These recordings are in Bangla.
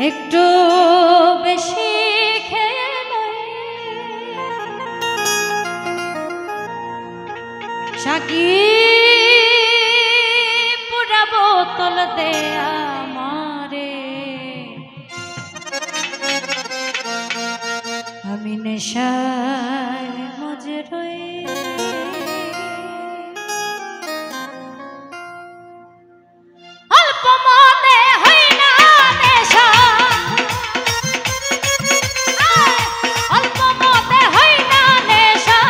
একটু বেশি খেয়ে সাকি পুরা বোতল দে আমারে, আমি নেশায় মজে রই। অল্প মনে হই না নেশা, অল্প মনে হই না নেশা,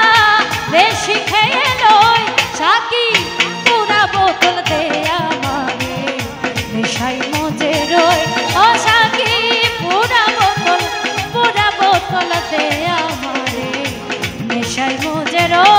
বেশি খেয়ে লই সাকি পুরা বোতল দে আমারে, নেশায় মজে রই। ও সাকি পুরা বোতল দে আমারে, নেশায় মজে রই।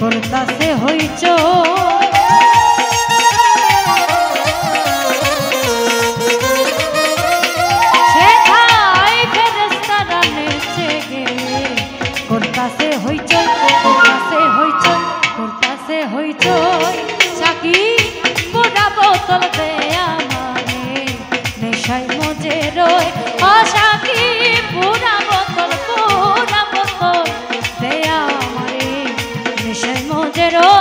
করতাছে হইচই, সেথায় ফেরেশতারা নেচে গেয়ে করতাছে হইচই, করতাছে হইচই, করতাছে হইচই। সাকি পুরা বোতল দে আমারে, নেশায় মজে রই। ও সাকি পুরা বোতল দে আমারে, নেশায় মজে রই।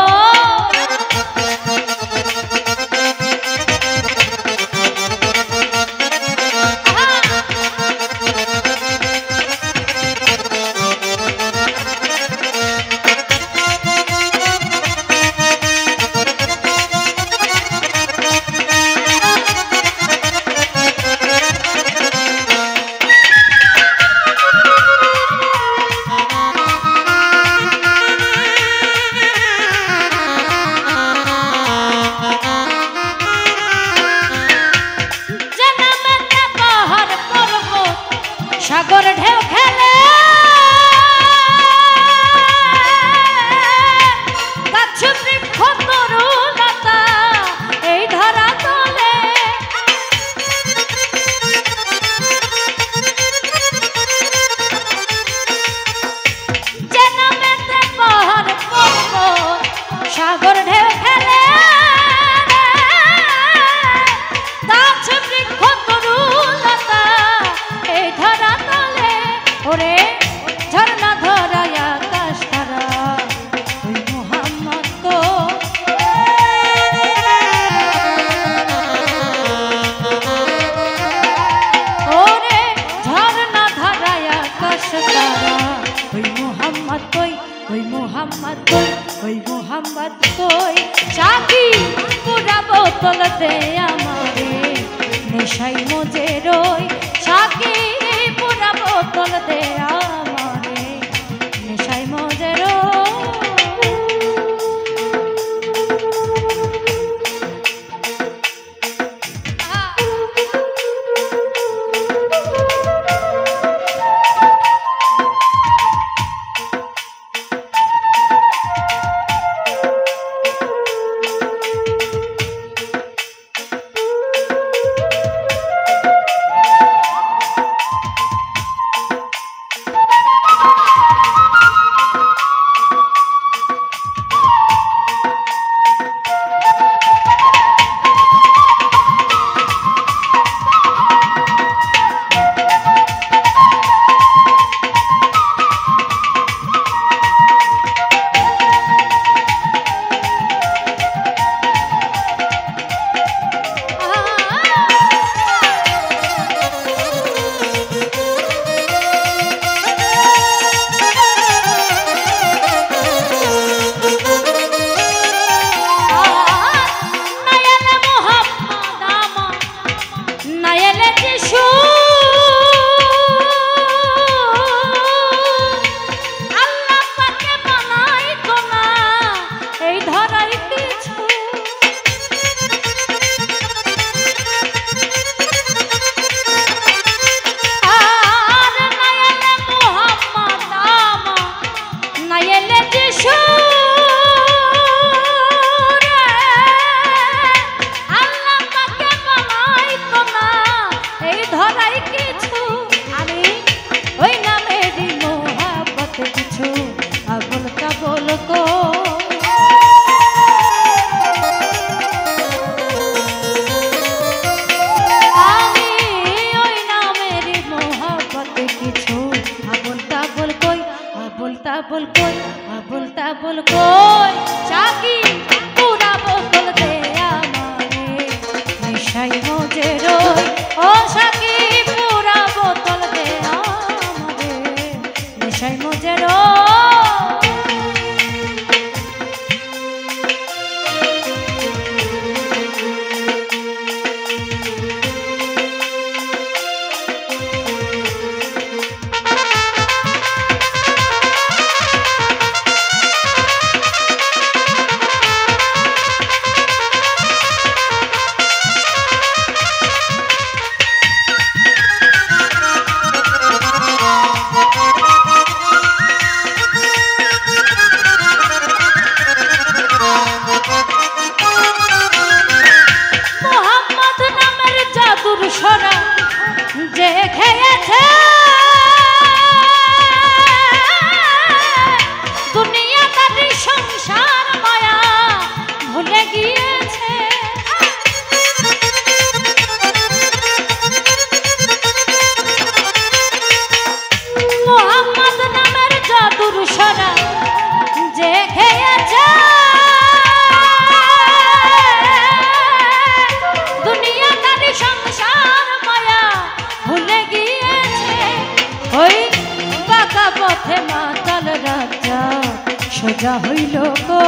সাগর ঢেউ খেলে গাছ বৃক্ষ তরুলতা এই ধরা তলে, যে নামেতে পাহাড় পর্বত সাগর ঢেউ খেলে গাছ বৃক্ষ তরুলতা এই ধরা তলে। ওরে ঝর্ণা ধরায় আকাশ তারা ওই মোহাম্মদ তো, ওরে ঝর্ণা ধরায় আকাশ তারা ওই মোহাম্মদ কই, ওই মোহাম্মদ কই, ওই মোহাম্মদ কই। সাকি পুরা বোতল দে আমারে, নেশায় মজে রই। সাকি পুরা বোতল দে আমারে, নেশায় মজে রই। পাগল কই চাকি পুরা বোতল দে আমারে নেশায় মজে রই ও সাকি পুরা বোতল দে আমারে নেশায় মজে রই যে খেয়েছে দুনিয়া তার সংসার মায়া ভুলে গিয়েছে মোহাম্মদ নামের জাদুর সরা যে খেয়েছে দুনিয়া তার সংসার ভুলে গিয়েছে ওই বাঁকা পথে মাতাল রাজা সোজা হইল গো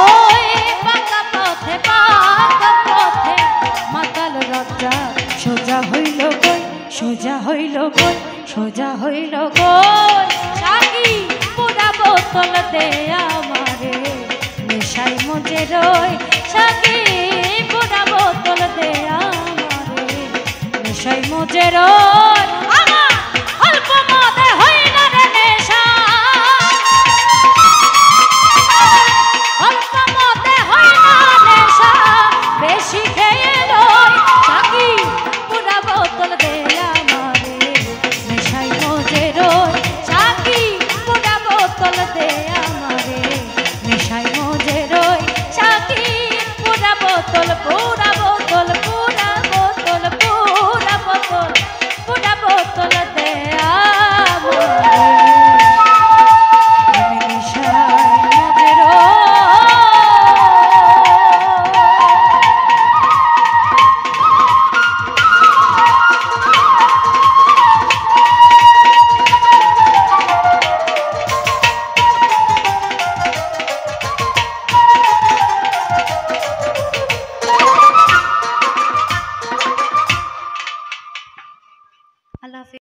ওই বাঁকা পথে মাতাল রাজা সোজা হইল গো সোজা হইল গো সোজা হইল গো সাকি পুরা বোতল দে আমারে নেশায় মজে রই সাকি পুরা বোতল দে আমারে নেশায় মজে রই আমার অল্প মদে হই না রে নেশা অল্প মদে হই না নেশা বেশি খেয়ে লই সাকি পুরা বোতল দে আমারে নেশায় মজে রই সাকি পুরা বোতল দে আমারে নেশায় মজে রই সাকি পুরা বোতল পুরা